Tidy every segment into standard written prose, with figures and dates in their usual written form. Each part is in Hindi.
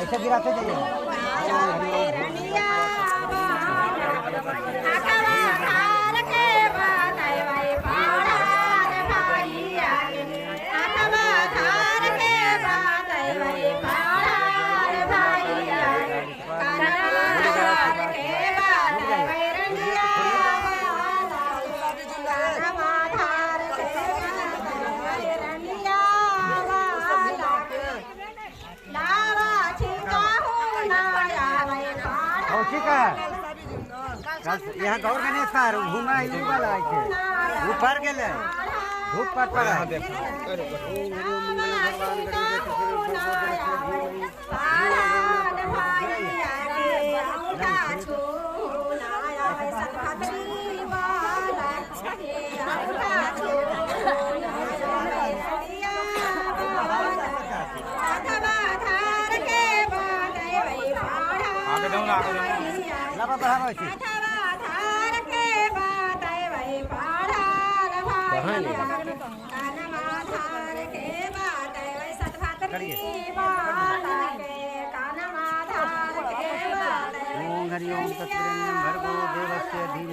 ऐसे गिराते जाइए। ठीक है यहाँ गौर गणेश सर घूमा वाला ऊपर गेले ऊपर पर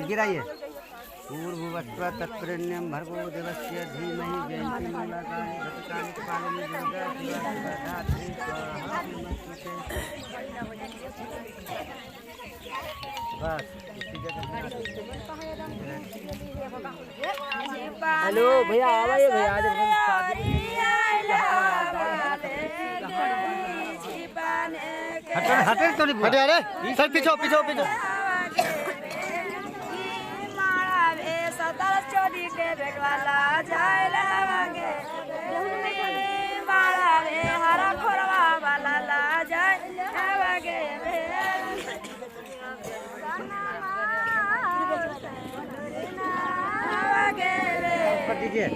गिराइए पूर्ववत्व तत्प्रेण्यम भर्गो देवस्य धीमहि जयन्ती मंगलाकाली भद्रकाली कपालिनी दुर्गा शिवा धात्री बस हेलो भैया आवाज़ भैया आज हटे तो नहीं हटे अरे सर पीछो पीछो पीछो चोरी के बेगवाला जाए लगे मारा रे हरा खोरवा वाला ला जाए लगे दीजिए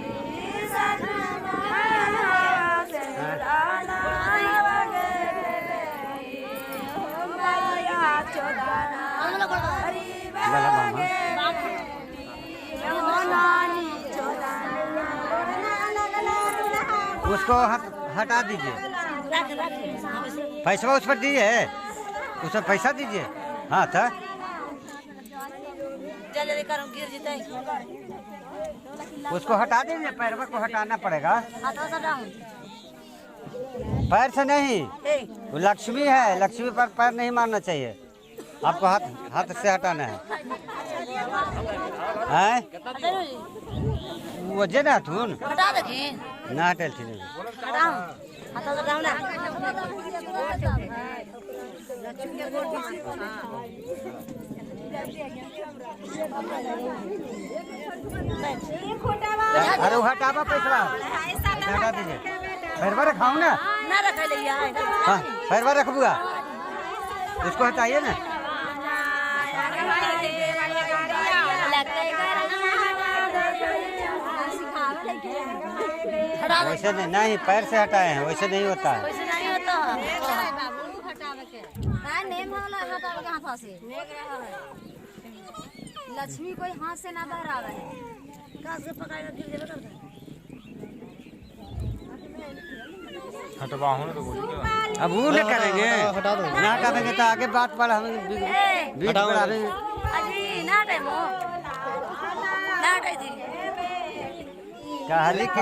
उसको हटा दीजिए पैसा उस पर दीजिए उस पर पैसा दीजिए हाँ था उसको हटा दीजिए पैरवा को हटाना पड़ेगा पैर से नहीं वो लक्ष्मी है लक्ष्मी पर पैर नहीं मारना चाहिए आपको हाथ से हटाना है वजह ना थून ना हटल थी अरे हटावा पैसा हटा दीजिए पैरवा रखाऊ ना हाँ पैरवा रखबूगा उसको हटाइए ना वैसे नहीं पैर से हटाए हैं वैसे नहीं होता है लक्ष्मी कोई हाथ से ना बाहर आवे हटवा हो ना तो अब वो नहीं करेंगे ना करेंगे तो आगे बात पर हम कहली की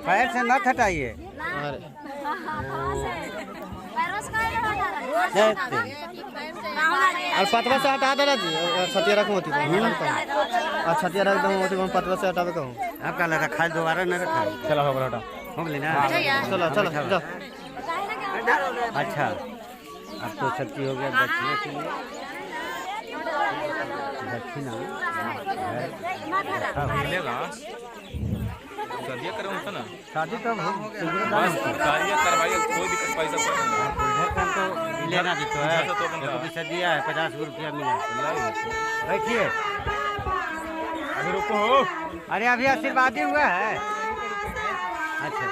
पैर से मत हटाइए और पतवा से हटा देना छतिया रख मोती छतिया रख दो पतवा से हटावे कहूँ आपका रखा दोबारा न रखा चलो हो हटा हो गई ना चलो चलो जाओ अच्छा अब तो छुट्टी हो गया दक्षिणा के लिए दक्षिणा मिलेगा शादी करूँ ना शादी तो शादी करवाइए कोई दिक्कत पैसा तो लेना भी तो है पैसा दिया है 50 रुपया मिला बैठिए अभी रुको अरे अभी आशीर्वाद ही हुआ है अच्छा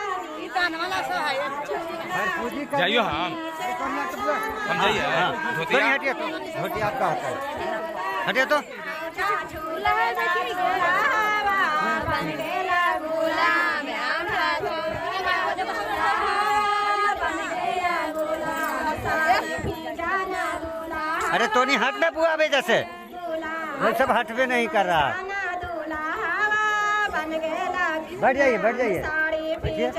जाइयो हम जाइए धोतिया हटिए तो धोती आपका होता है हटिए तो अरे तो नहीं हट ना बुआ जैसे वो सब हटवे नहीं कर रहा बैठ जाइए बैठिए सब